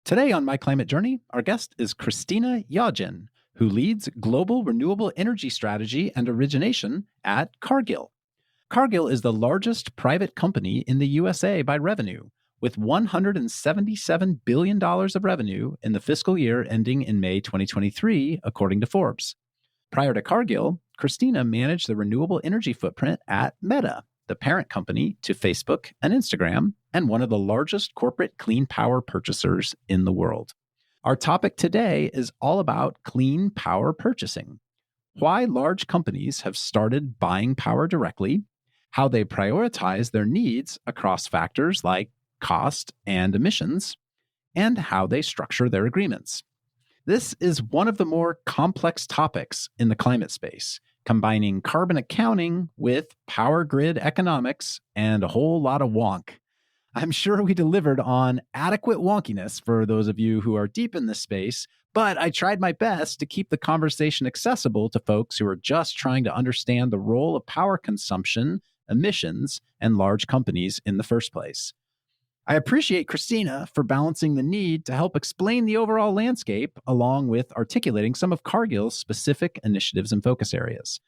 Today on My Climate Journey, our guest is Christina Yajin, who leads Global Renewable Energy Strategy and Origination at Cargill. Cargill is the largest private company in the USA by revenue, with $177 billion of revenue in the fiscal year ending in May 2023, according to Forbes. Prior to Cargill, Christina managed the renewable energy footprint at Meta, the parent company to Facebook and Instagram, and one of the largest corporate clean power purchasers in the world. Our topic today is all about clean power purchasing, why large companies have started buying power directly, how they prioritize their needs across factors like cost and emissions, and how they structure their agreements. This is one of the more complex topics in the climate space, combining carbon accounting with power grid economics and a whole lot of wonk. I'm sure we delivered on adequate wonkiness for those of you who are deep in this space, but I tried my best to keep the conversation accessible to folks who are just trying to understand the role of power consumption, emissions, and large companies in the first place. I appreciate Christina for balancing the need to help explain the overall landscape along with articulating some of Cargill's specific initiatives and focus areas.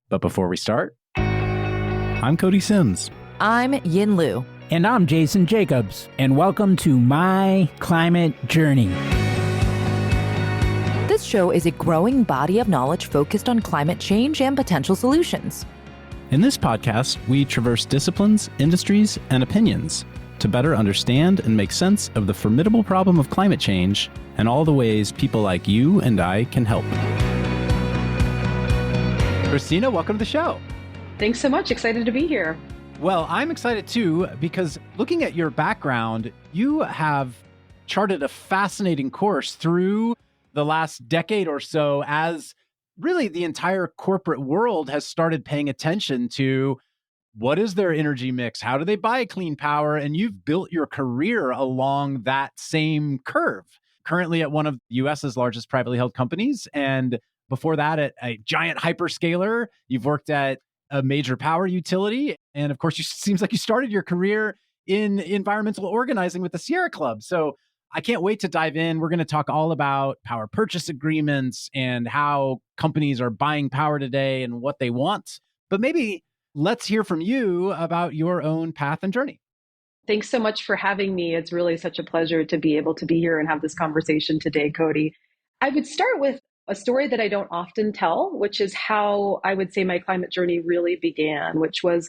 But before we start, I'm Cody Sims. I'm Yin Lu. And I'm Jason Jacobs. And welcome to My Climate Journey. This show is a growing body of knowledge focused on climate change and potential solutions. In this podcast, we traverse disciplines, industries, and opinions to better understand and make sense of the formidable problem of climate change and all the ways people like you and I can help. Christina, welcome to the show. Thanks so much. Excited to be here. Well, I'm excited too, because looking at your background, you have charted a fascinating course through the last decade or so as really the entire corporate world has started paying attention to what is their energy mix? How do they buy clean power? And you've built your career along that same curve. Currently at one of the US's largest privately held companies. And before that at a giant hyperscaler. You've worked at a major power utility. And of course, it seems like you started your career in environmental organizing with the Sierra Club. So I can't wait to dive in. We're going to talk all about power purchase agreements and how companies are buying power today and what they want. But maybe let's hear from you about your own path and journey. Thanks so much for having me. It's really such a pleasure to be able to be here and have this conversation today, Cody. I would start with a story that I don't often tell, which is how I would say my climate journey really began, which was,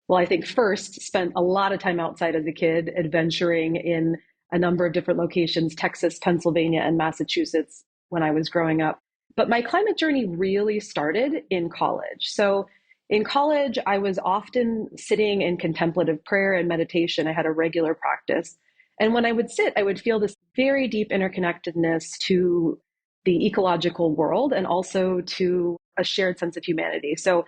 well, I think first spent a lot of time outside as a kid, adventuring in a number of different locations, Texas, Pennsylvania, and Massachusetts when I was growing up. But my climate journey really started in college. So in college, I was often sitting in contemplative prayer and meditation. I had a regular practice. And when I would sit, I would feel this very deep interconnectedness to the ecological world and also to a shared sense of humanity. So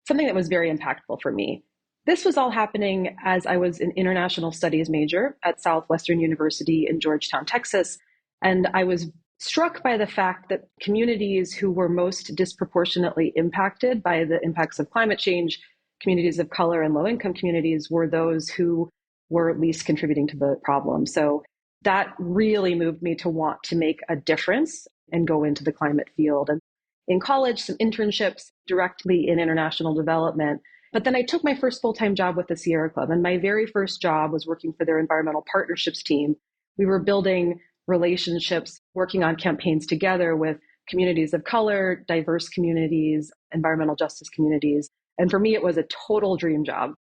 something that was very impactful for me. This was all happening as I was an international studies major at Southwestern University in Georgetown, Texas. And I was struck by the fact that communities who were most disproportionately impacted by the impacts of climate change, communities of color and low-income communities, were those who were least contributing to the problem. So that really moved me to want to make a difference and go into the climate field. And in college, some internships directly in international development. But then I took my first full-time job with the Sierra Club. And my very first job was working for their environmental partnerships team. We were building relationships, working on campaigns together with communities of color, diverse communities, environmental justice communities. And for me, it was a total dream job.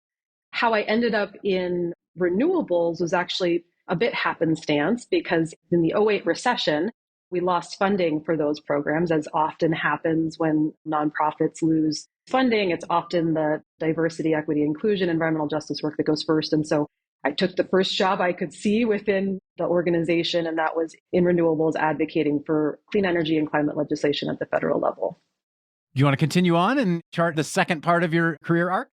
How I ended up in renewables was actually a bit happenstance, because in the '08 recession, we lost funding for those programs, as often happens when nonprofits lose funding. It's often the diversity, equity, inclusion, environmental justice work that goes first. And so I took the first job I could see within the organization, and that was in renewables, advocating for clean energy and climate legislation at the federal level. Do you want to continue on and chart the second part of your career arc?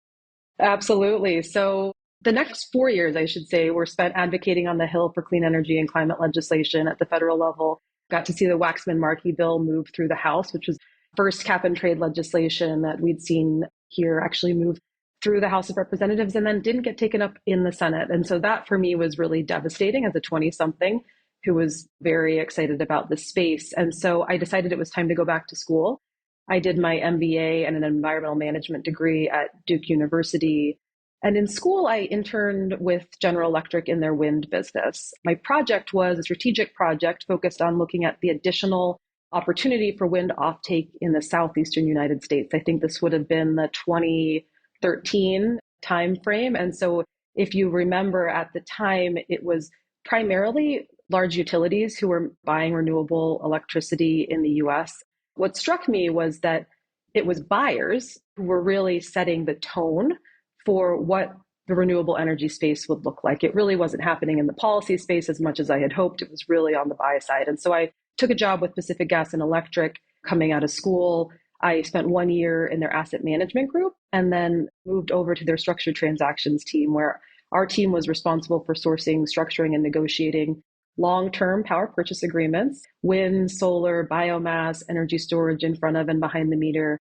Absolutely. So the next 4 years, I should say, were spent advocating on the Hill for clean energy and climate legislation at the federal level. Got to see the Waxman-Markey bill move through the House, which was first cap and trade legislation that we'd seen here actually move through the House of Representatives and then didn't get taken up in the Senate. And so that for me was really devastating as a 20-something, who was very excited about the space. And so I decided it was time to go back to school. I did my MBA and an environmental management degree at Duke University. And in school, I interned with General Electric in their wind business. My project was a strategic project focused on looking at the additional opportunity for wind offtake in the southeastern United States. I think this would have been the 2013 timeframe. And so if you remember at the time, it was primarily large utilities who were buying renewable electricity in the US. What struck me was that it was buyers who were really setting the tone for what the renewable energy space would look like. It really wasn't happening in the policy space as much as I had hoped. It was really on the buy side. And so I took a job with Pacific Gas and Electric coming out of school. I spent 1 year in their asset management group and then moved over to their structured transactions team, where our team was responsible for sourcing, structuring, and negotiating long-term power purchase agreements, wind, solar, biomass, energy storage in front of and behind the meter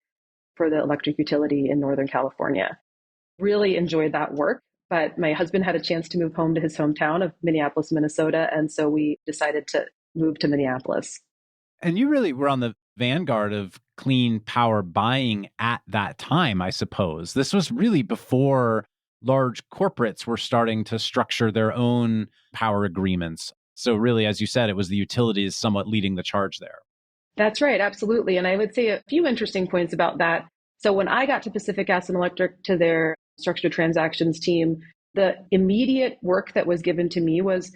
for the electric utility in Northern California. Really enjoyed that work, but my husband had a chance to move home to his hometown of Minneapolis, Minnesota, and so we decided to move to Minneapolis. And you really were on the vanguard of clean power buying at that time, I suppose. This was really before large corporates were starting to structure their own power agreements. So really, as you said, it was the utilities somewhat leading the charge there. That's right, absolutely. And I would say a few interesting points about that. So when I got to Pacific Gas and Electric to their structured transactions team, the immediate work that was given to me was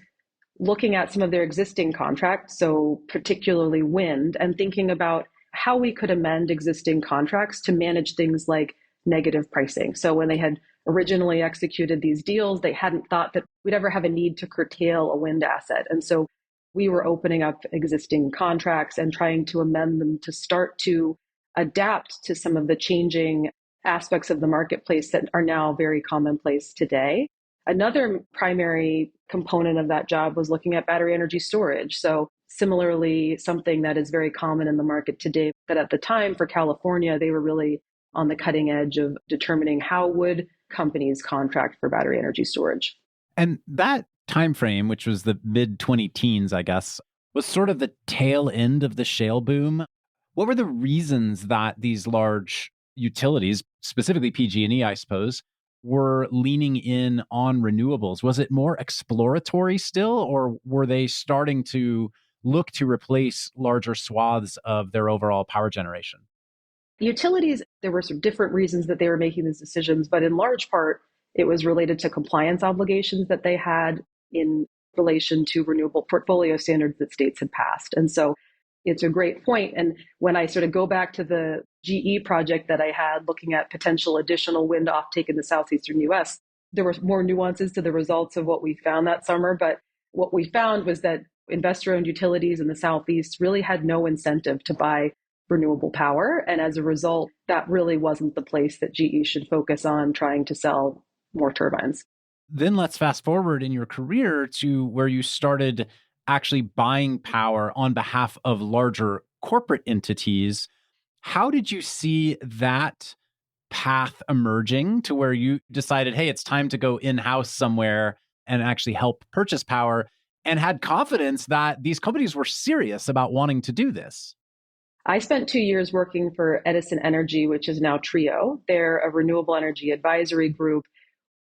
looking at some of their existing contracts, so particularly wind, and thinking about how we could amend existing contracts to manage things like negative pricing. So when they had originally executed these deals, they hadn't thought that we'd ever have a need to curtail a wind asset. And so we were opening up existing contracts and trying to amend them to start to adapt to some of the changing aspects of the marketplace that are now very commonplace today. Another primary component of that job was looking at battery energy storage. So similarly, something that is very common in the market today, but at the time for California, they were really on the cutting edge of determining how would companies contract for battery energy storage. And that time frame, which was the mid 2010s, I guess, was sort of the tail end of the shale boom. What were the reasons that these large utilities, specifically PG&E, I suppose, were leaning in on renewables? Was it more exploratory still, or were they starting to look to replace larger swaths of their overall power generation? Utilities, there were some different reasons that they were making these decisions, but in large part, it was related to compliance obligations that they had in relation to renewable portfolio standards that states had passed. And so it's a great point. And when I sort of go back to the GE project that I had looking at potential additional wind offtake in the southeastern US, there were more nuances to the results of what we found that summer. But what we found was that investor-owned utilities in the southeast really had no incentive to buy renewable power. And as a result, that really wasn't the place that GE should focus on trying to sell more turbines. Then let's fast forward in your career to where you started actually buying power on behalf of larger corporate entities. How did you see that path emerging to where you decided, hey, it's time to go in-house somewhere and actually help purchase power, and had confidence that these companies were serious about wanting to do this? I spent 2 years working for Edison Energy, which is now Trio. They're a renewable energy advisory group.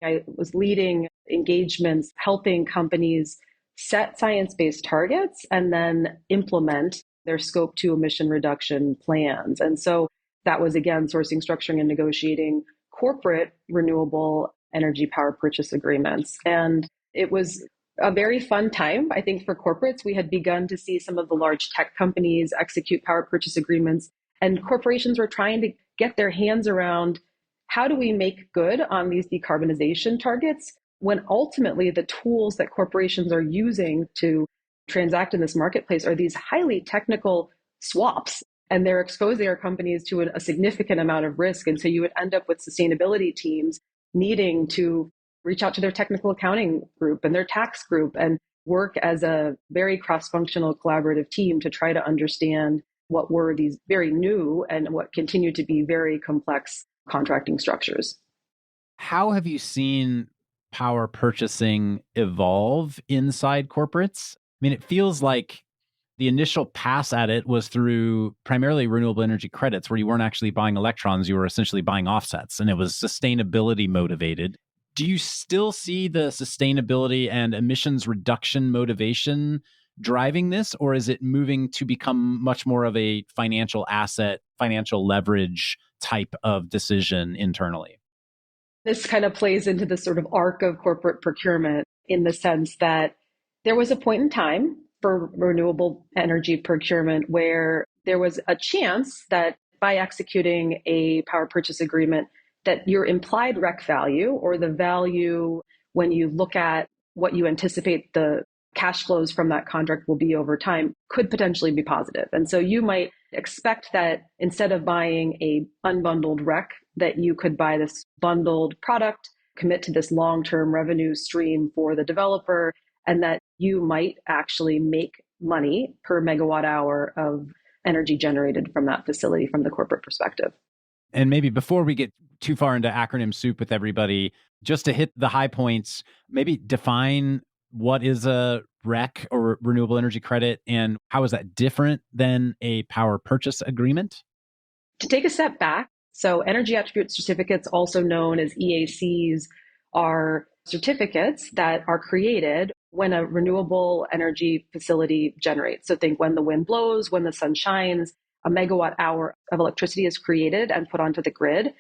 I was leading engagements, helping companies set science-based targets and then implement their scope 2 emission reduction plans. And so that was, again, sourcing, structuring, and negotiating corporate renewable energy power purchase agreements. And it was a very fun time. I think for corporates, we had begun to see some of the large tech companies execute power purchase agreements, and corporations were trying to get their hands around how do we make good on these decarbonization targets when ultimately the tools that corporations are using to transact in this marketplace are these highly technical swaps, and they're exposing our companies to a significant amount of risk. And so you would end up with sustainability teams needing to reach out to their technical accounting group and their tax group and work as a very cross-functional collaborative team to try to understand what were these very new and what continue to be very complex contracting structures. How have you seen power purchasing evolve inside corporates? mean, it feels like the initial pass at it was through primarily renewable energy credits, where you weren't actually buying electrons, you were essentially buying offsets, and it was sustainability motivated. Do you still see the sustainability and emissions reduction motivation driving this, or is it moving to become much more of a financial asset, financial leverage type of decision internally? This kind of plays into the sort of arc of corporate procurement in the sense that there was a point in time for renewable energy procurement where there was a chance that by executing a power purchase agreement, that your implied rec value, or the value when you look at what you anticipate the cash flows from that contract will be over time, could potentially be positive. And so you might expect that instead of buying a unbundled rec, that you could buy this bundled product, commit to this long-term revenue stream for the developer, and that you might actually make money per megawatt hour of energy generated from that facility from the corporate perspective. And maybe before we get too far into acronym soup with everybody, just to hit the high points, maybe define what is a REC or renewable energy credit, and how is that different than a power purchase agreement? To take a step back, so energy attribute certificates, also known as EACs, are certificates that are created when a renewable energy facility generates. So think when the wind blows, when the sun shines, a megawatt hour of electricity is created and put onto the grid.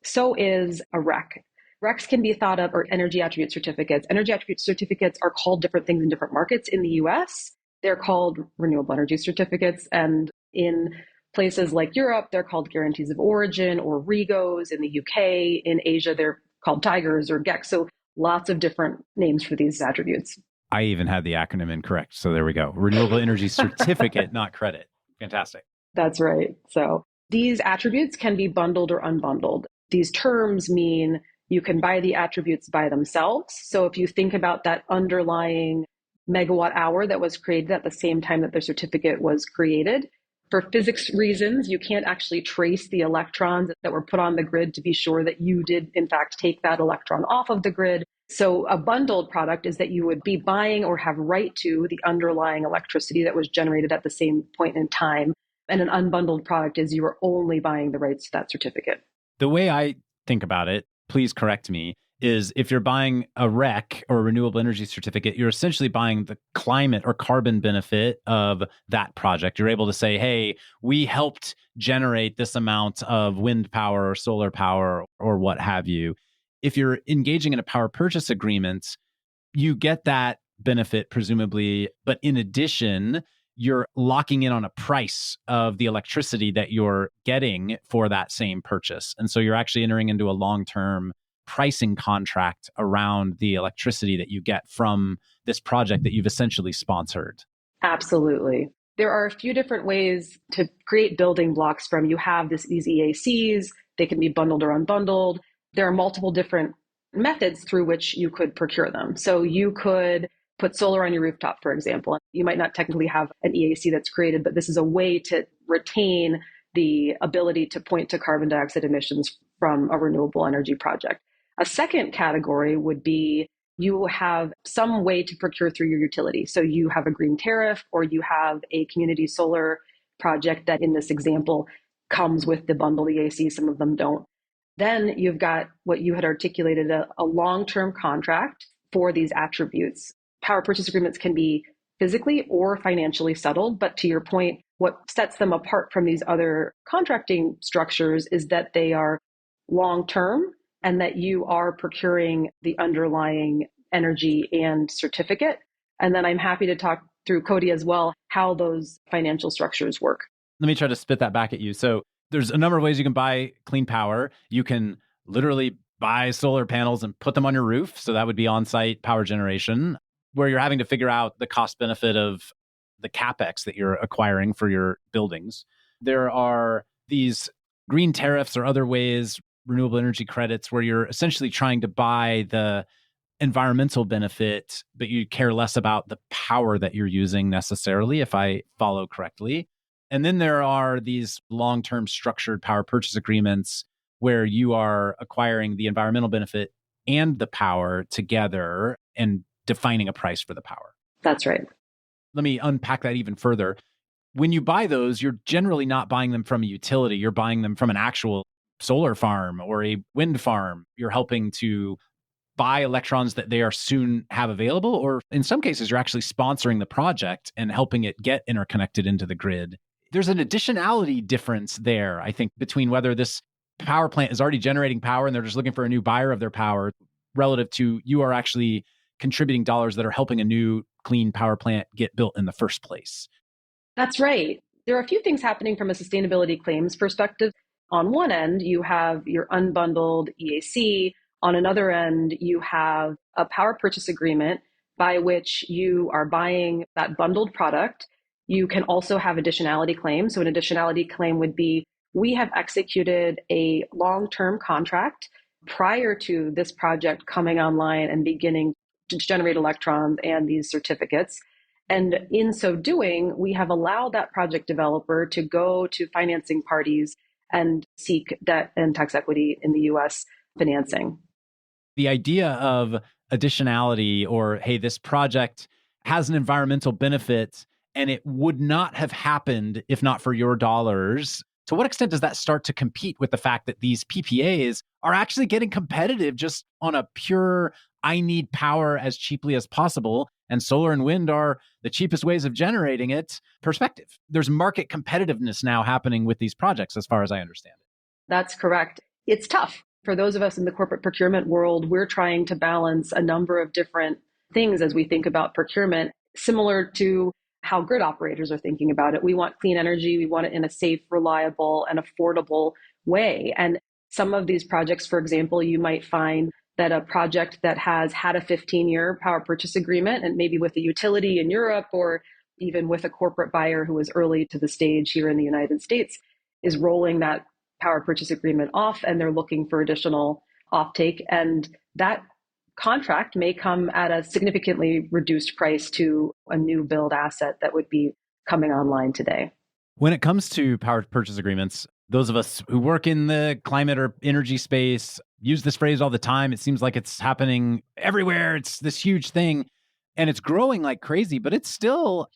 So is a REC. RECs can be thought of, or energy attribute certificates. Energy attribute certificates are called different things in different markets. In the US, they're called renewable energy certificates. And in places like Europe, they're called guarantees of origin or REGOs. In the UK, in Asia, they're called Tigers or GECs. So lots of different names for these attributes. I even had the acronym incorrect. So there we go. Renewable energy certificate, not credit. Fantastic. That's right. So these attributes can be bundled or unbundled. These terms mean you can buy the attributes by themselves. So if you think about that underlying megawatt hour that was created at the same time that the certificate was created, for physics reasons, you can't actually trace the electrons that were put on the grid to be sure that you did, in fact, take that electron off of the grid. So a bundled product is that you would be buying or have right to the underlying electricity that was generated at the same point in time. And an unbundled product is you are only buying the rights to that certificate. The way I think about it, please correct me, is if you're buying a REC or a renewable energy certificate, you're essentially buying the climate or carbon benefit of that project. You're able to say, hey, we helped generate this amount of wind power or solar power or what have you. If you're engaging in a power purchase agreement, you get that benefit, presumably, but in addition, you're locking in on a price of the electricity that you're getting for that same purchase. And so you're actually entering into a long-term pricing contract around the electricity that you get from this project that you've essentially sponsored. Absolutely. There are a few different ways to create building blocks from. You have these EACs, they can be bundled or unbundled. There are multiple different methods through which you could procure them. So you could put solar on your rooftop, for example. You might not technically have an EAC that's created, but this is a way to retain the ability to point to carbon dioxide emissions from a renewable energy project. A second category would be you have some way to procure through your utility. So you have a green tariff, or you have a community solar project that in this example comes with the bundled EAC. Some of them don't. Then you've got what you had articulated, a long-term contract for these attributes. Power purchase agreements can be physically or financially settled, but to your point, what sets them apart from these other contracting structures is that they are long-term and that you are procuring the underlying energy and certificate. And then I'm happy to talk through, Cody, as well, how those financial structures work. Let me try to spit that back at you. So there's a number of ways you can buy clean power. You can literally buy solar panels and put them on your roof. So that would be on-site power generation, where you're having to figure out the cost benefit of the CapEx that you're acquiring for your buildings. There are these green tariffs or other ways, renewable energy credits, where you're essentially trying to buy the environmental benefit, but you care less about the power that you're using necessarily, if I follow correctly. And then there are these long-term structured power purchase agreements where you are acquiring the environmental benefit and the power together and defining a price for the power. That's right. let me unpack that even further. When you buy those, you're generally not buying them from a utility. You're buying them from an actual solar farm or a wind farm. You're helping to buy electrons that they are soon have available, or in some cases, you're actually sponsoring the project and helping it get interconnected into the grid. There's an additionality difference there, I think, between whether this power plant is already generating power and they're just looking for a new buyer of their power relative to you are actually contributing dollars that are helping a new clean power plant get built in the first place. That's right. There are a few things happening from a sustainability claims perspective. On one end, you have your unbundled EAC. On another end, you have a power purchase agreement by which you are buying that bundled product. You can also have additionality claims. So an additionality claim would be, we have executed a long-term contract prior to this project coming online and beginning to generate electrons and these certificates. And in so doing, we have allowed that project developer to go to financing parties and seek debt and tax equity in the US financing. The idea of additionality, or hey, this project has an environmental benefit and it would not have happened if not for your dollars. To what extent does that start to compete with the fact that these PPAs are actually getting competitive just on a pure, I need power as cheaply as possible, and solar and wind are the cheapest ways of generating it perspective? There's market competitiveness now happening with these projects, as far as I understand it. That's correct. It's tough. For those of us in the corporate procurement world, we're trying to balance a number of different things as we think about procurement, similar to how grid operators are thinking about it. We want clean energy. We want it in a safe, reliable, and affordable way. And some of these projects, for example, you might find that a project that has had a 15-year power purchase agreement, and maybe with a utility in Europe or even with a corporate buyer who is early to the stage here in the United States, is rolling that power purchase agreement off, and they're looking for additional offtake. And that contract may come at a significantly reduced price to a new build asset that would be coming online today. When it comes to power purchase agreements, those of us who work in the climate or energy space use this phrase all the time. It seems like it's happening everywhere. It's this huge thing and it's growing like crazy, but it's still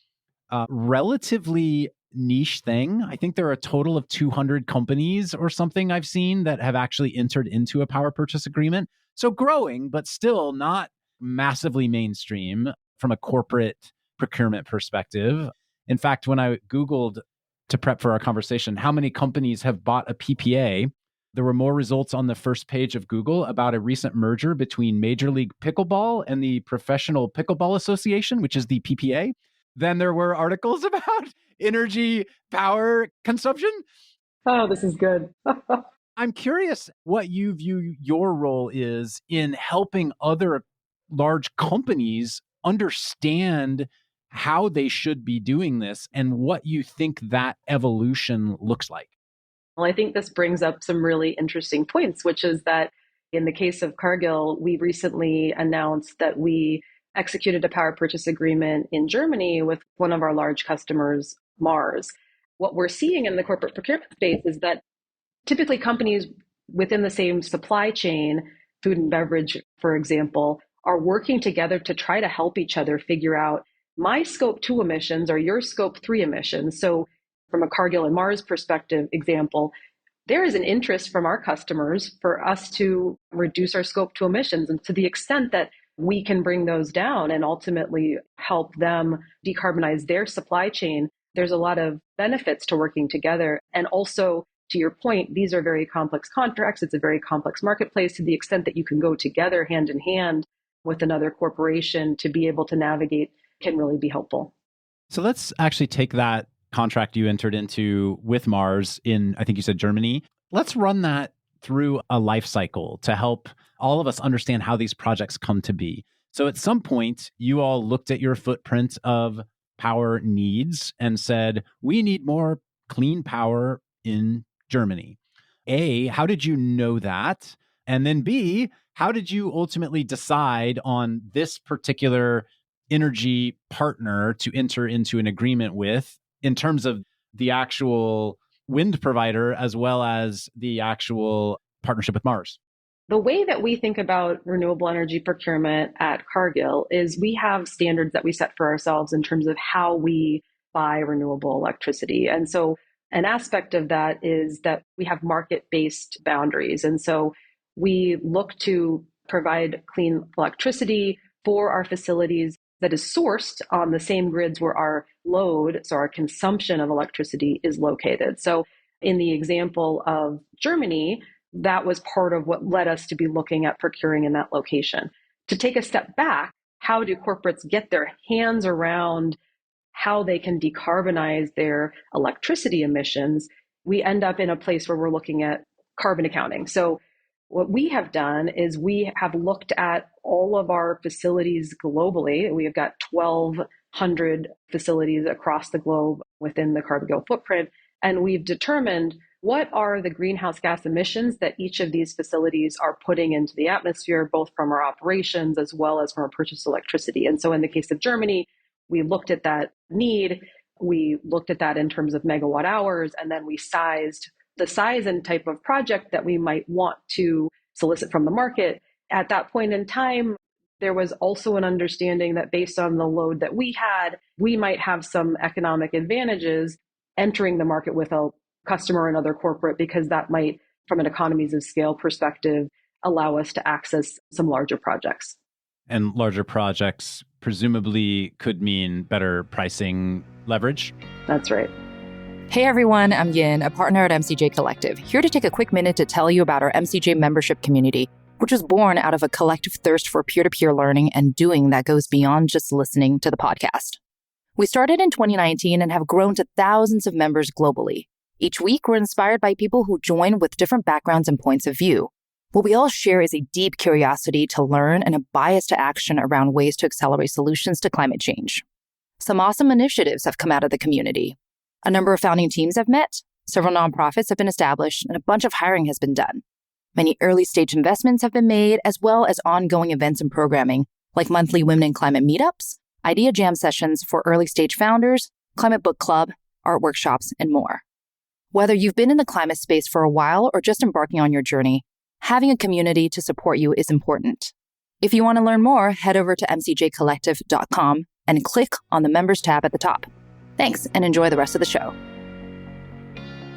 a relatively niche thing. I think there are a total of 200 companies or something I've seen that have actually entered into a power purchase agreement. So growing, but still not massively mainstream from a corporate procurement perspective. In fact, when I Googled to prep for our conversation, how many companies have bought a PPA, there were more results on the first page of Google about a recent merger between Major League Pickleball and the Professional Pickleball Association, which is the PPA, than there were articles about energy power consumption. Oh, this is good. I'm curious what you view your role is in helping other large companies understand how they should be doing this and what you think that evolution looks like. Well, I think this brings up some really interesting points, which is that in the case of Cargill, we recently announced that we executed a power purchase agreement in Germany with one of our large customers, Mars. What we're seeing in the corporate procurement space is that typically companies within the same supply chain, food and beverage, for example, are working together to try to help each other figure out my scope 2 emissions or your scope 3 emissions. So from a Cargill and Mars perspective example, there is an interest from our customers for us to reduce our scope 2 emissions. And to the extent that we can bring those down and ultimately help them decarbonize their supply chain, there's a lot of benefits to working together. And also, to your point, these are very complex contracts. It's a very complex marketplace. To the extent that you can go together hand in hand with another corporation to be able to navigate can really be helpful. So let's actually take that contract you entered into with Mars in, I think you said Germany. Let's run that through a life cycle to help all of us understand how these projects come to be. So at some point, you all looked at your footprint of power needs and said, we need more clean power in Germany. A, how did you know that? And then B, how did you ultimately decide on this particular energy partner to enter into an agreement with in terms of the actual wind provider as well as the actual partnership with Mars? The way that we think about renewable energy procurement at Cargill is we have standards that we set for ourselves in terms of how we buy renewable electricity. And so an aspect of that is that we have market-based boundaries. And so we look to provide clean electricity for our facilities that is sourced on the same grids where our load, so our consumption of electricity, is located. So in the example of Germany, that was part of what led us to be looking at procuring in that location. To take a step back, how do corporates get their hands around how they can decarbonize their electricity emissions? We end up in a place where we're looking at carbon accounting. So what we have done is we have looked at all of our facilities globally. We have got 1,200 facilities across the globe within the Cargill footprint, and we've determined what are the greenhouse gas emissions that each of these facilities are putting into the atmosphere, both from our operations as well as from our purchased electricity. And so in the case of Germany, we looked at that need, we looked at that in terms of megawatt hours, and then we sized the size and type of project that we might want to solicit from the market. At that point in time, there was also an understanding that based on the load that we had, we might have some economic advantages entering the market with a customer, another corporate, because that might, from an economies of scale perspective, allow us to access some larger projects. And larger projects presumably could mean better pricing leverage. That's right. Hey everyone, I'm Yin, a partner at MCJ Collective, here to take a quick minute to tell you about our MCJ membership community, which was born out of a collective thirst for peer-to-peer learning and doing that goes beyond just listening to the podcast. We started in 2019 and have grown to thousands of members globally. Each week, we're inspired by people who join with different backgrounds and points of view. What we all share is a deep curiosity to learn and a bias to action around ways to accelerate solutions to climate change. Some awesome initiatives have come out of the community. A number of founding teams have met, several nonprofits have been established, and a bunch of hiring has been done. Many early-stage investments have been made, as well as ongoing events and programming, like monthly Women in Climate meetups, idea jam sessions for early-stage founders, climate book club, art workshops, and more. Whether you've been in the climate space for a while or just embarking on your journey, having a community to support you is important. If you want to learn more, head over to mcjcollective.com and click on the Members tab at the top. Thanks, and enjoy the rest of the show.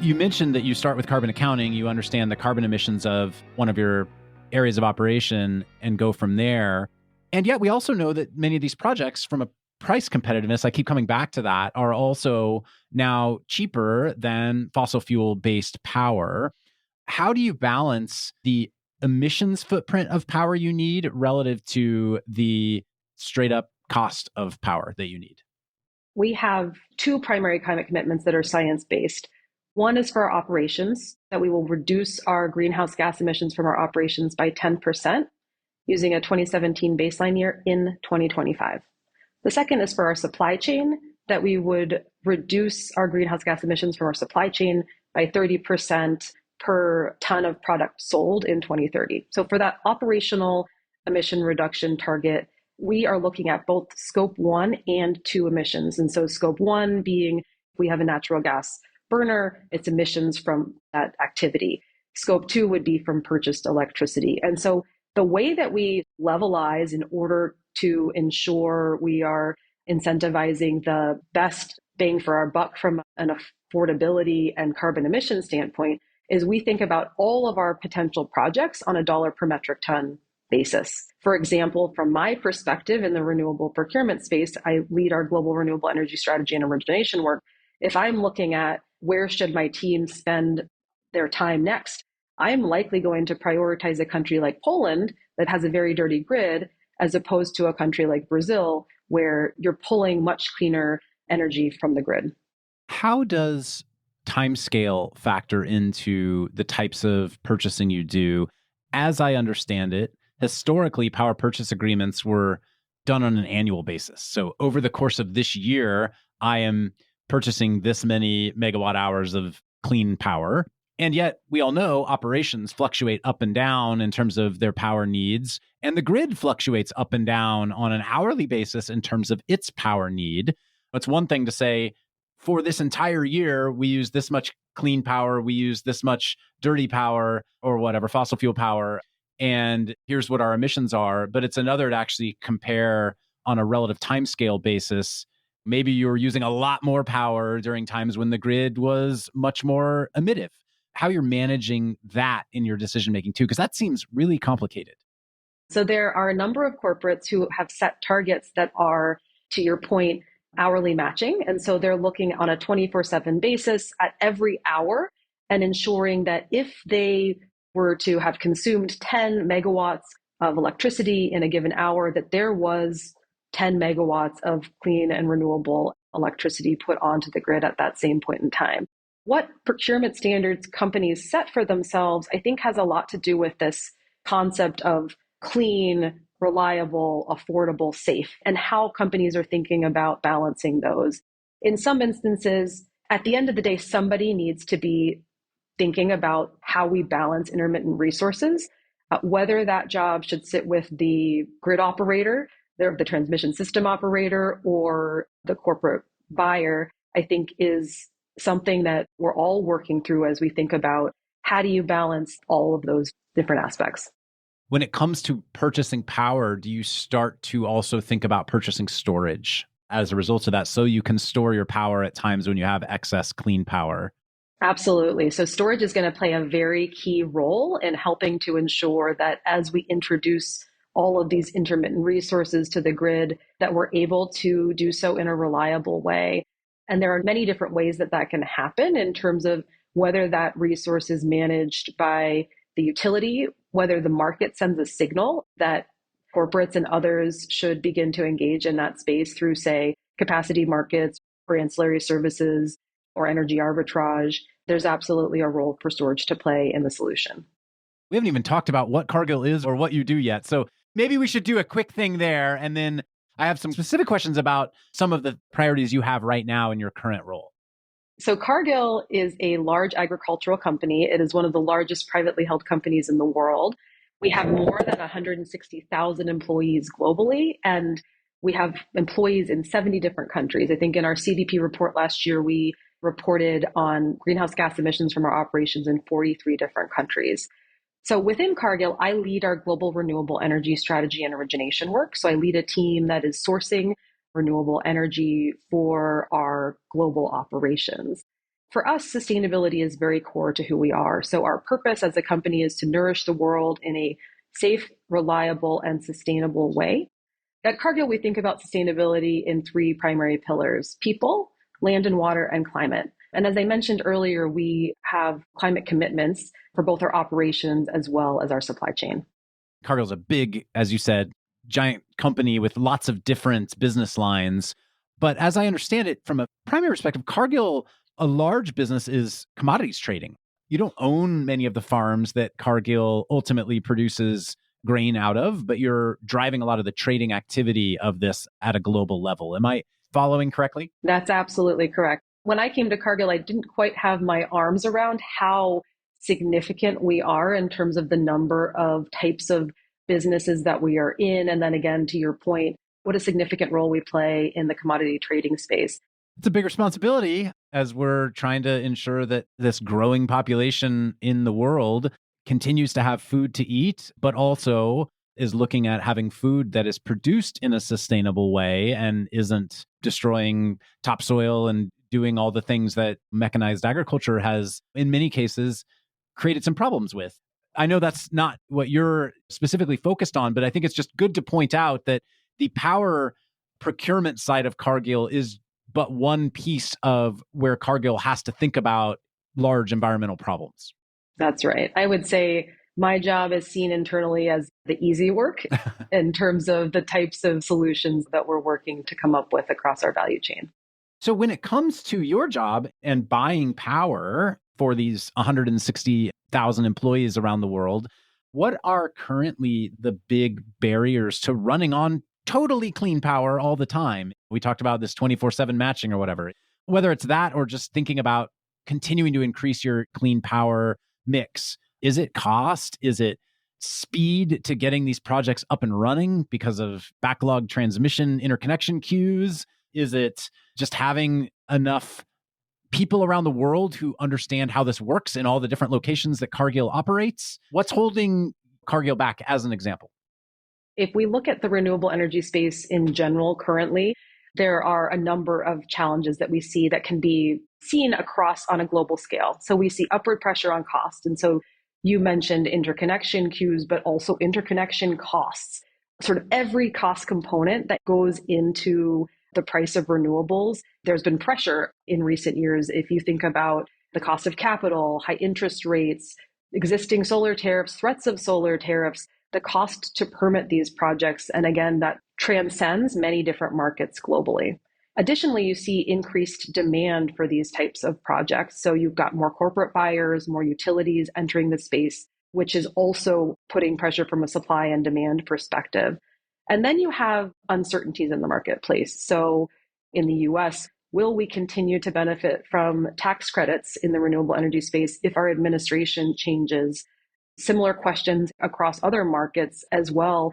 You mentioned that you start with carbon accounting. You understand the carbon emissions of one of your areas of operation and go from there. And yet we also know that many of these projects, from a price competitiveness, I keep coming back to that, are also now cheaper than fossil fuel-based power. How do you balance the emissions footprint of power you need relative to the straight-up cost of power that you need? We have two primary climate commitments that are science-based. One is for our operations, that we will reduce our greenhouse gas emissions from our operations by 10% using a 2017 baseline year in 2025. The second is for our supply chain, that we would reduce our greenhouse gas emissions from our supply chain by 30% per ton of product sold in 2030. So for that operational emission reduction target, we are looking at both scope 1 and 2 emissions. And so scope 1 being, if we have a natural gas burner, it's emissions from that activity. Scope 2 would be from purchased electricity. And so the way that we levelize in order to ensure we are incentivizing the best bang for our buck from an affordability and carbon emission standpoint is we think about all of our potential projects on a dollar per metric ton basis. For example, from my perspective in the renewable procurement space, I lead our global renewable energy strategy and origination work. If I'm looking at where should my team spend their time next, I'm likely going to prioritize a country like Poland that has a very dirty grid, as opposed to a country like Brazil, where you're pulling much cleaner energy from the grid. How does timescale factor into the types of purchasing you do? As I understand it, historically, power purchase agreements were done on an annual basis. So over the course of this year, I am purchasing this many megawatt hours of clean power. And yet we all know operations fluctuate up and down in terms of their power needs. And the grid fluctuates up and down on an hourly basis in terms of its power need. It's one thing to say, for this entire year, we use this much clean power, we use this much dirty power or whatever, fossil fuel power. and here's what our emissions are. But it's another to actually compare on a relative timescale basis. Maybe you were using a lot more power during times when the grid was much more emittive. How you're managing that in your decision making too, because that seems really complicated. So there are a number of corporates who have set targets that are, to your point, hourly matching. And so they're looking on a 24/7 basis at every hour and ensuring that if they were to have consumed 10 megawatts of electricity in a given hour, that there was 10 megawatts of clean and renewable electricity put onto the grid at that same point in time. What procurement standards companies set for themselves, I think, has a lot to do with this concept of clean, reliable, affordable, safe, and how companies are thinking about balancing those. In some instances, at the end of the day, somebody needs to be thinking about how we balance intermittent resources, whether that job should sit with the grid operator, the transmission system operator, or the corporate buyer, I think is something that we're all working through as we think about how do you balance all of those different aspects. When it comes to purchasing power, do you start to also think about purchasing storage as a result of that so you can store your power at times when you have excess clean power? Absolutely. So storage is going to play a very key role in helping to ensure that as we introduce all of these intermittent resources to the grid, that we're able to do so in a reliable way. And there are many different ways that that can happen in terms of whether that resource is managed by the utility, whether the market sends a signal that corporates and others should begin to engage in that space through, say, capacity markets or ancillary services or energy arbitrage. There's absolutely a role for storage to play in the solution. We haven't even talked about what Cargill is or what you do yet. So maybe we should do a quick thing there. And then I have some specific questions about some of the priorities you have right now in your current role. So Cargill is a large agricultural company. It is one of the largest privately held companies in the world. We have more than 160,000 employees globally, and we have employees in 70 different countries. I think in our CDP report last year, we reported on greenhouse gas emissions from our operations in 43 different countries. So within Cargill, I lead our global renewable energy strategy and origination work. So I lead a team that is sourcing renewable energy for our global operations. For us, sustainability is very core to who we are. So our purpose as a company is to nourish the world in a safe, reliable, and sustainable way. At Cargill, we think about sustainability in three primary pillars: people, land and water, and climate. And as I mentioned earlier, we have climate commitments for both our operations as well as our supply chain. Cargill's a big, as you said, giant company with lots of different business lines. But as I understand it, from a primary perspective, Cargill, a large business, is commodities trading. You don't own many of the farms that Cargill ultimately produces grain out of, but you're driving a lot of the trading activity of this at a global level. Am I following correctly? That's absolutely correct. When I came to Cargill, I didn't quite have my arms around how significant we are in terms of the number of types of businesses that we are in. And then again, to your point, what a significant role we play in the commodity trading space. It's a big responsibility as we're trying to ensure that this growing population in the world continues to have food to eat, but also is looking at having food that is produced in a sustainable way and isn't destroying topsoil and doing all the things that mechanized agriculture has, in many cases, created some problems with. I know that's not what you're specifically focused on, but I think it's just good to point out that the power procurement side of Cargill is but one piece of where Cargill has to think about large environmental problems. That's right. I would say my job is seen internally as the easy work in terms of the types of solutions that we're working to come up with across our value chain. So when it comes to your job and buying power for these 160,000 employees around the world, what are currently the big barriers to running on totally clean power all the time? We talked about this 24/7 matching or whatever. Whether it's that or just thinking about continuing to increase your clean power mix. Is it cost? Is it speed to getting these projects up and running because of backlog transmission interconnection queues? Is it just having enough people around the world who understand how this works in all the different locations that Cargill operates? What's holding Cargill back as an example? If we look at the renewable energy space in general currently, there are a number of challenges that we see that can be seen across on a global scale. So we see upward pressure on cost. And so you mentioned interconnection queues, but also interconnection costs. Sort of every cost component that goes into the price of renewables, there's been pressure in recent years. If you think about the cost of capital, high interest rates, existing solar tariffs, threats of solar tariffs, the cost to permit these projects. And again, that transcends many different markets globally. Additionally, you see increased demand for these types of projects. So you've got more corporate buyers, more utilities entering the space, which is also putting pressure from a supply and demand perspective. And then you have uncertainties in the marketplace. So in the US, will we continue to benefit from tax credits in the renewable energy space if our administration changes? Similar questions across other markets as well.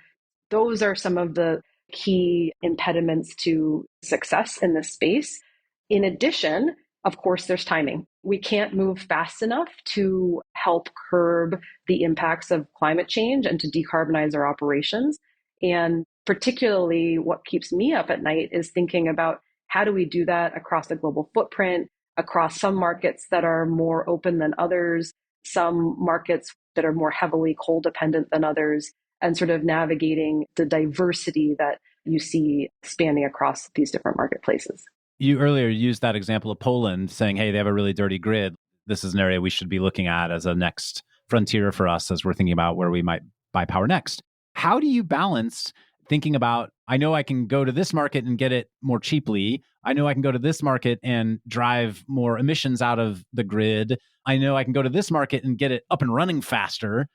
Those are some of the key impediments to success in this space. In addition, of course, there's timing. We can't move fast enough to help curb the impacts of climate change and to decarbonize our operations. And particularly what keeps me up at night is thinking about how do we do that across a global footprint, across some markets that are more open than others, some markets that are more heavily coal dependent than others, and sort of navigating the diversity that you see spanning across these different marketplaces. You earlier used that example of Poland saying, hey, they have a really dirty grid. This is an area we should be looking at as a next frontier for us as we're thinking about where we might buy power next. How do you balance thinking about, I know I can go to this market and get it more cheaply. I know I can go to this market and drive more emissions out of the grid. I know I can go to this market and get it up and running faster.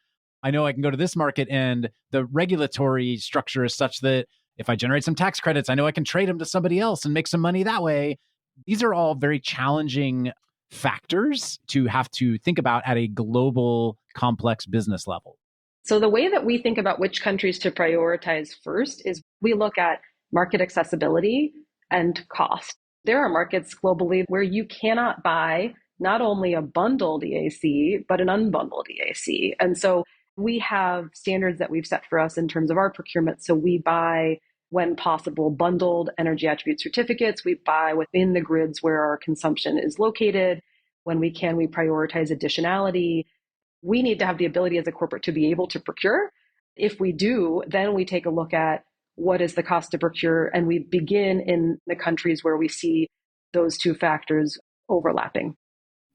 I know I can go to this market and the regulatory structure is such that if I generate some tax credits, I know I can trade them to somebody else and make some money that way. These are all very challenging factors to have to think about at a global, complex business level. So the way that we think about which countries to prioritize first is we look at market accessibility and cost. There are markets globally where you cannot buy not only a bundled EAC, but an unbundled EAC. And so we have standards that we've set for us in terms of our procurement. So we buy, when possible, bundled energy attribute certificates. We buy within the grids where our consumption is located. When we can, we prioritize additionality. We need to have the ability as a corporate to be able to procure. If we do, then we take a look at what is the cost to procure, and we begin in the countries where we see those two factors overlapping.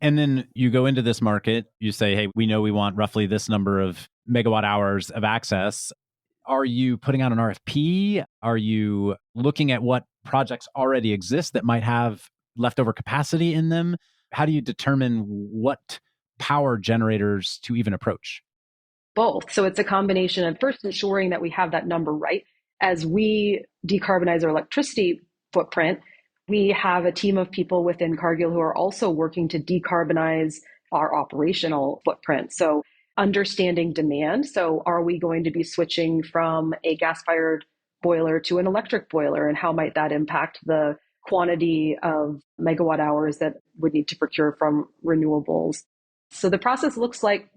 And then you go into this market, you say, hey, we know we want roughly this number of megawatt hours of access. Are you putting out an RFP? Are you looking at what projects already exist that might have leftover capacity in them? How do you determine what power generators to even approach? Both. So it's a combination of first ensuring that we have that number right. As we decarbonize our electricity footprint, we have a team of people within Cargill who are also working to decarbonize our operational footprint. So understanding demand. So are we going to be switching from a gas-fired boiler to an electric boiler? And how might that impact the quantity of megawatt hours that would need to procure from renewables? So the process looks like,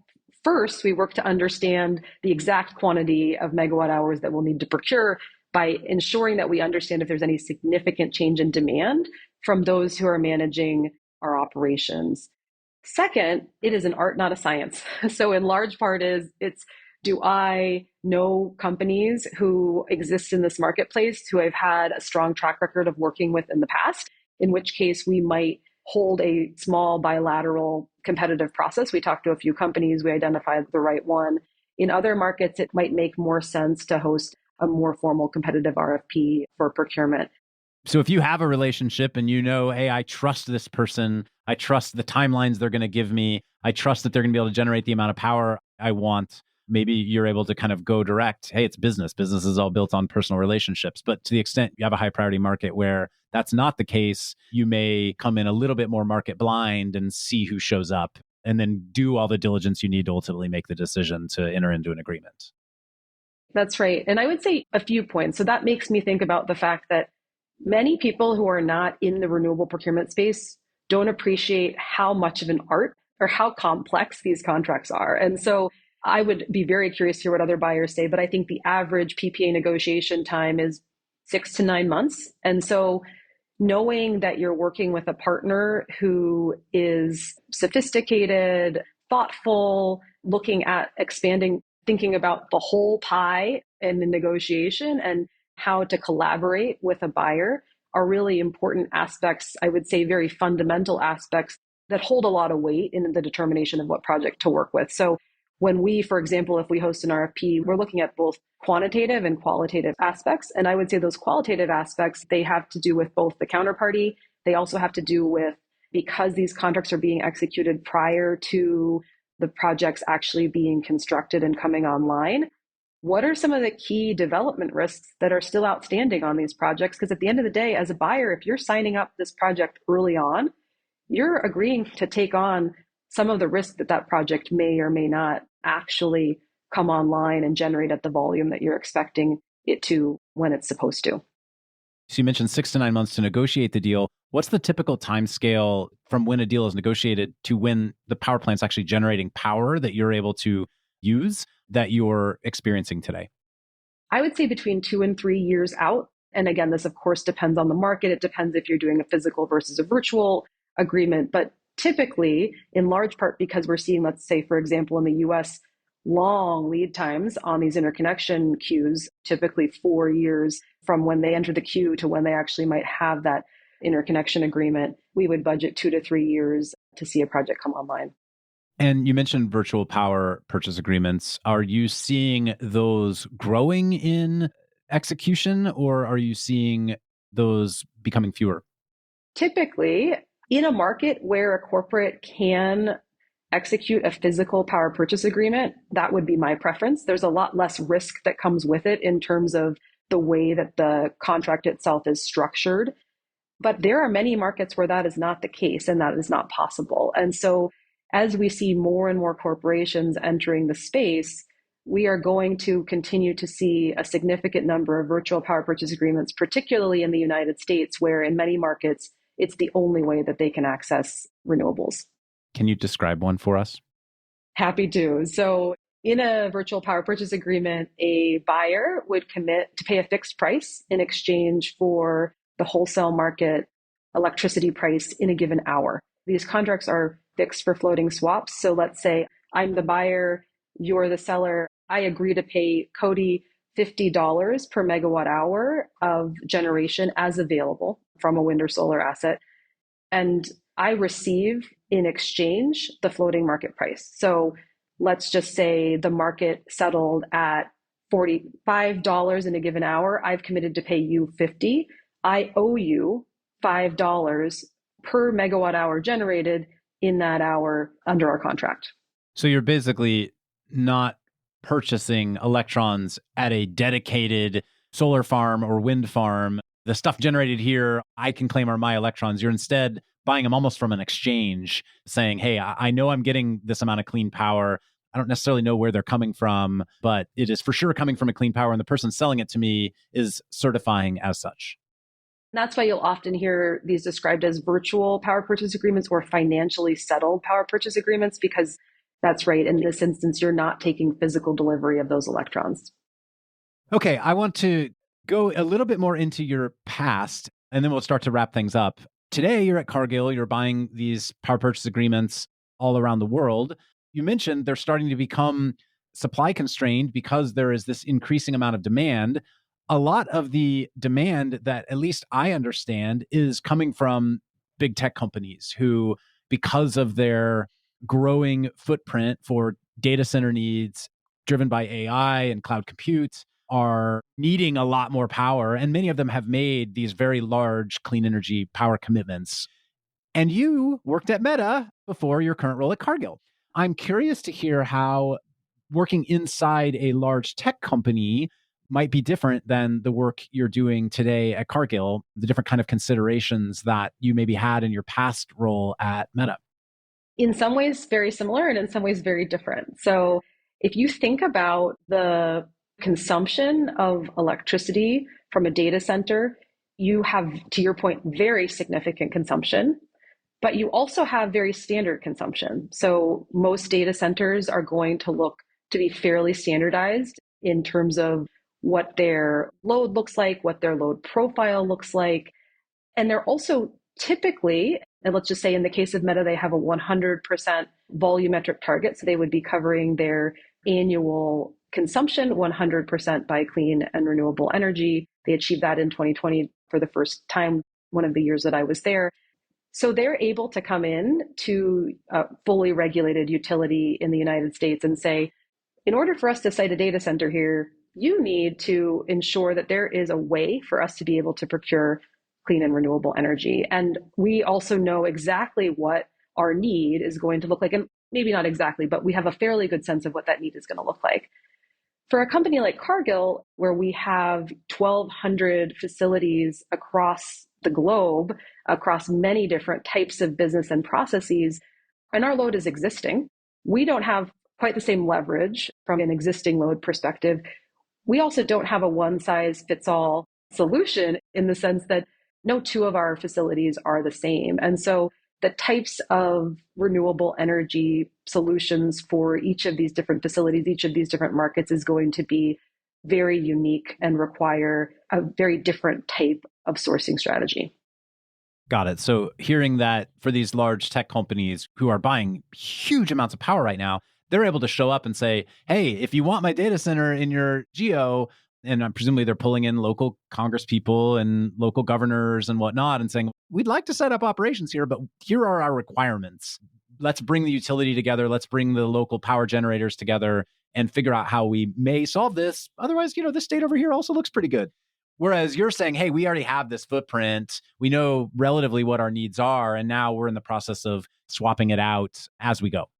first, we work to understand the exact quantity of megawatt hours that we'll need to procure by ensuring that we understand if there's any significant change in demand from those who are managing our operations. Second, it is an art, not a science. So in large part do I know companies who exist in this marketplace who I've had a strong track record of working with in the past, in which case we might hold a small bilateral competitive process. We talked to a few companies, we identified the right one. In other markets, it might make more sense to host a more formal competitive RFP for procurement. So if you have a relationship and you know, hey, I trust this person, I trust the timelines they're going to give me, I trust that they're going to be able to generate the amount of power I want, maybe you're able to kind of go direct. Hey, it's business. Business is all built on personal relationships. But to the extent you have a high priority market where that's not the case, you may come in a little bit more market blind and see who shows up and then do all the diligence you need to ultimately make the decision to enter into an agreement. That's right. And I would say a few points. So that makes me think about the fact that many people who are not in the renewable procurement space don't appreciate how much of an art or how complex these contracts are. And so I would be very curious to hear what other buyers say, but I think the average PPA negotiation time is 6 to 9 months. And so knowing that you're working with a partner who is sophisticated, thoughtful, looking at expanding, thinking about the whole pie in the negotiation and how to collaborate with a buyer are really important aspects, I would say very fundamental aspects that hold a lot of weight in the determination of what project to work with. So when we, for example, if we host an RFP, we're looking at both quantitative and qualitative aspects. And I would say those qualitative aspects, they have to do with both the counterparty. They also have to do with, because these contracts are being executed prior to the projects actually being constructed and coming online, what are some of the key development risks that are still outstanding on these projects? Because at the end of the day, as a buyer, if you're signing up this project early on, you're agreeing to take on some of the risk that that project may or may not actually come online and generate at the volume that you're expecting it to when it's supposed to. So you mentioned 6 to 9 months to negotiate the deal. What's the typical time scale from when a deal is negotiated to when the power plant's actually generating power that you're able to use that you're experiencing today? I would say between 2 and 3 years out. And again, this of course depends on the market. It depends if you're doing a physical versus a virtual agreement. But typically, in large part because we're seeing, let's say, for example, in the US, long lead times on these interconnection queues, typically 4 years from when they enter the queue to when they actually might have that interconnection agreement, we would budget 2 to 3 years to see a project come online. And you mentioned virtual power purchase agreements. Are you seeing those growing in execution, or are you seeing those becoming fewer? Typically, in a market where a corporate can execute a physical power purchase agreement, that would be my preference. There's a lot less risk that comes with it in terms of the way that the contract itself is structured. But there are many markets where that is not the case and that is not possible. And so as we see more and more corporations entering the space, we are going to continue to see a significant number of virtual power purchase agreements, particularly in the United States, where in many markets, it's the only way that they can access renewables. Can you describe one for us? Happy to. So in a virtual power purchase agreement, a buyer would commit to pay a fixed price in exchange for the wholesale market electricity price in a given hour. These contracts are fixed for floating swaps. So let's say I'm the buyer, you're the seller. I agree to pay Cody $50 per megawatt hour of generation as available from a wind or solar asset. And I receive in exchange the floating market price. So let's just say the market settled at $45 in a given hour. I've committed to pay you $50. I owe you $5 per megawatt hour generated in that hour under our contract. So you're basically not purchasing electrons at a dedicated solar farm or wind farm. The stuff generated here, I can claim are my electrons. You're instead buying them almost from an exchange, saying, hey, I know I'm getting this amount of clean power. I don't necessarily know where they're coming from, but it is for sure coming from a clean power, and the person selling it to me is certifying as such. That's why you'll often hear these described as virtual power purchase agreements or financially settled power purchase agreements, because that's right. In this instance, you're not taking physical delivery of those electrons. Okay, I want to go a little bit more into your past, and then we'll start to wrap things up. Today, you're at Cargill, you're buying these power purchase agreements all around the world. You mentioned they're starting to become supply constrained because there is this increasing amount of demand. A lot of the demand that at least I understand is coming from big tech companies who, because of their growing footprint for data center needs driven by AI and cloud compute, are needing a lot more power. And many of them have made these very large clean energy power commitments. And you worked at Meta before your current role at Cargill. I'm curious to hear how working inside a large tech company might be different than the work you're doing today at Cargill, the different kind of considerations that you maybe had in your past role at Meta. In some ways, very similar, and in some ways, very different. So if you think about the consumption of electricity from a data center, you have, to your point, very significant consumption, but you also have very standard consumption. So most data centers are going to look to be fairly standardized in terms of what their load looks like, what their load profile looks like. And they're also typically, and let's just say in the case of Meta, they have a 100% volumetric target. So they would be covering their annual consumption 100% by clean and renewable energy. They achieved that in 2020 for the first time, one of the years that I was there. So they're able to come in to a fully regulated utility in the United States and say, in order for us to site a data center here, you need to ensure that there is a way for us to be able to procure clean and renewable energy. And we also know exactly what our need is going to look like. And maybe not exactly, but we have a fairly good sense of what that need is going to look like. For a company like Cargill, where we have 1,200 facilities across the globe, across many different types of business and processes, and our load is existing, we don't have quite the same leverage from an existing load perspective. We also don't have a one-size-fits-all solution in the sense that no two of our facilities are the same. And so the types of renewable energy solutions for each of these different facilities, each of these different markets is going to be very unique and require a very different type of sourcing strategy. Got it. So hearing that for these large tech companies who are buying huge amounts of power right now, they're able to show up and say, hey, if you want my data center in your geo, and presumably they're pulling in local Congress people and local governors and whatnot and saying, we'd like to set up operations here, but here are our requirements. Let's bring the utility together. Let's bring the local power generators together and figure out how we may solve this. Otherwise, this state over here also looks pretty good. Whereas you're saying, hey, we already have this footprint. We know relatively what our needs are. And now we're in the process of swapping it out as we go.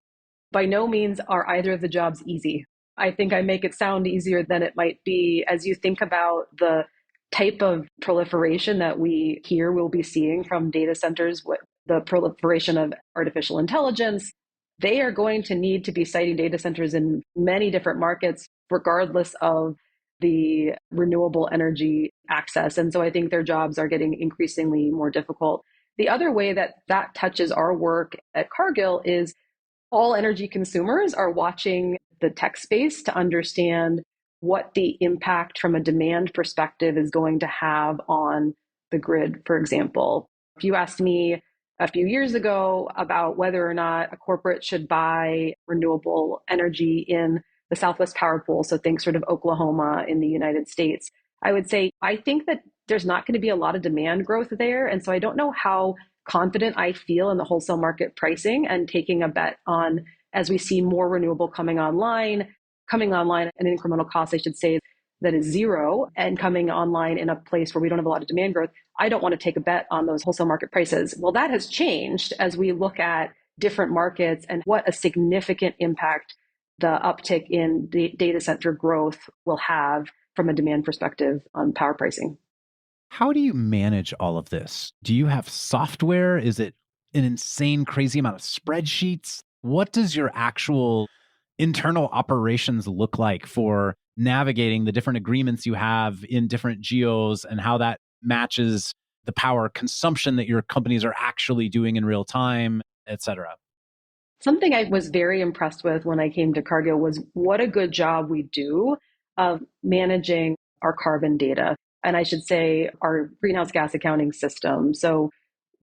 By no means are either of the jobs easy. I think I make it sound easier than it might be as you think about the type of proliferation that we here will be seeing from data centers, with the proliferation of artificial intelligence. They are going to need to be siting data centers in many different markets, regardless of the renewable energy access. And so I think their jobs are getting increasingly more difficult. The other way that that touches our work at Cargill is all energy consumers are watching the tech space to understand what the impact from a demand perspective is going to have on the grid, for example. If you asked me a few years ago about whether or not a corporate should buy renewable energy in the Southwest Power Pool, so think sort of Oklahoma in the United States, I would say, I think that there's not going to be a lot of demand growth there. And so I don't know how confident I feel in the wholesale market pricing and taking a bet on, as we see more renewable coming online at an incremental cost, I should say, that is zero, and coming online in a place where we don't have a lot of demand growth. I don't want to take a bet on those wholesale market prices. Well, that has changed as we look at different markets and what a significant impact the uptick in the data center growth will have from a demand perspective on power pricing. How do you manage all of this? Do you have software? Is it an insane, crazy amount of spreadsheets? What does your actual internal operations look like for navigating the different agreements you have in different geos and how that matches the power consumption that your companies are actually doing in real time, et cetera? Something I was very impressed with when I came to Cargill was what a good job we do of managing our carbon data. And I should say our greenhouse gas accounting system. So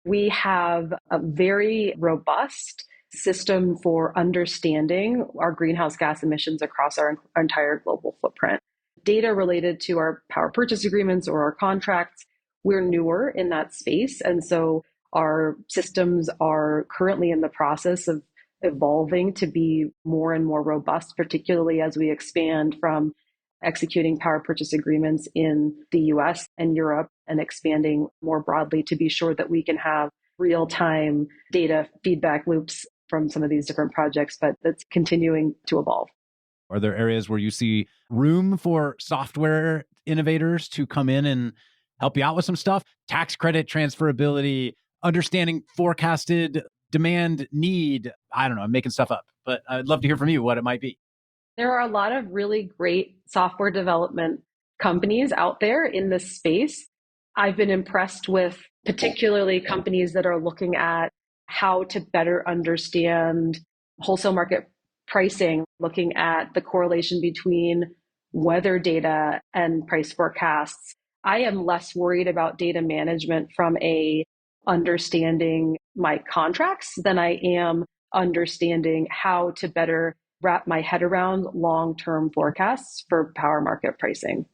we have a very robust system for understanding our greenhouse gas emissions across our entire global footprint. Data related to our power purchase agreements or our contracts, we're newer in that space. And so our systems are currently in the process of evolving to be more and more robust, particularly as we expand from executing power purchase agreements in the US and Europe and expanding more broadly to be sure that we can have real-time data feedback loops from some of these different projects, but that's continuing to evolve. Are there areas where you see room for software innovators to come in and help you out with some stuff? Tax credit transferability, understanding forecasted demand need. I don't know, I'm making stuff up, but I'd love to hear from you what it might be. There are a lot of really great software development companies out there in this space. I've been impressed with particularly companies that are looking at how to better understand wholesale market pricing looking at the correlation between weather data and price forecasts. I am less worried about data management from a understanding my contracts than I am understanding how to better wrap my head around long-term forecasts for power market pricing.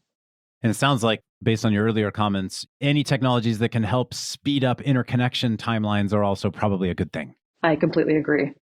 And it sounds like, based on your earlier comments, any technologies that can help speed up interconnection timelines are also probably a good thing. I completely agree.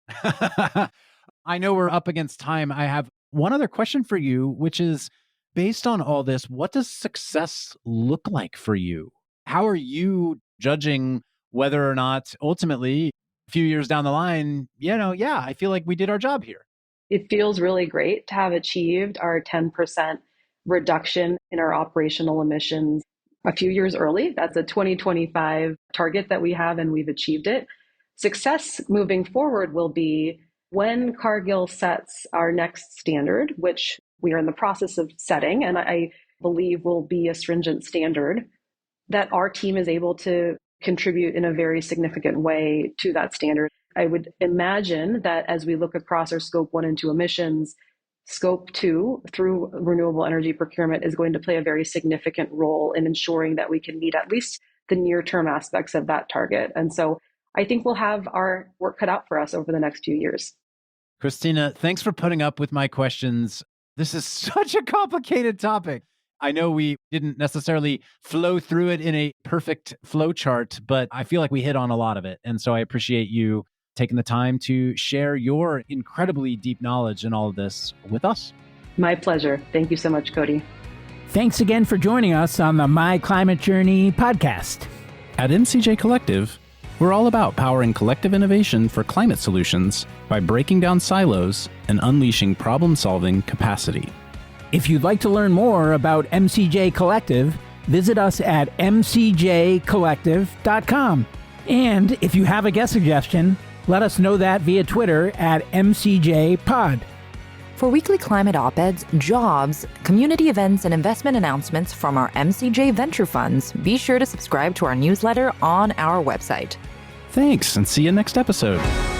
I know we're up against time. I have one other question for you, which is, based on all this, what does success look like for you? How are you judging whether or not ultimately, a few years down the line, I feel like we did our job here? It feels really great to have achieved our 10% reduction in our operational emissions a few years early. That's a 2025 target that we have, and we've achieved it. Success moving forward will be when Cargill sets our next standard, which we are in the process of setting, and I believe will be a stringent standard, that our team is able to contribute in a very significant way to that standard. I would imagine that as we look across our scope 1 and 2 emissions, scope 2 through renewable energy procurement is going to play a very significant role in ensuring that we can meet at least the near-term aspects of that target. And so I think we'll have our work cut out for us over the next few years. Christina, thanks for putting up with my questions. This is such a complicated topic. I know we didn't necessarily flow through it in a perfect flow chart, but I feel like we hit on a lot of it. And so I appreciate you taking the time to share your incredibly deep knowledge in all of this with us. My pleasure. Thank you so much, Cody. Thanks again for joining us on the My Climate Journey podcast. At MCJ Collective, we're all about powering collective innovation for climate solutions by breaking down silos and unleashing problem-solving capacity. If you'd like to learn more about MCJ Collective, visit us at mcjcollective.com. And if you have a guest suggestion, let us know that via Twitter at MCJPod. For weekly climate op-eds, jobs, community events, and investment announcements from our MCJ venture funds, be sure to subscribe to our newsletter on our website. Thanks, and see you next episode.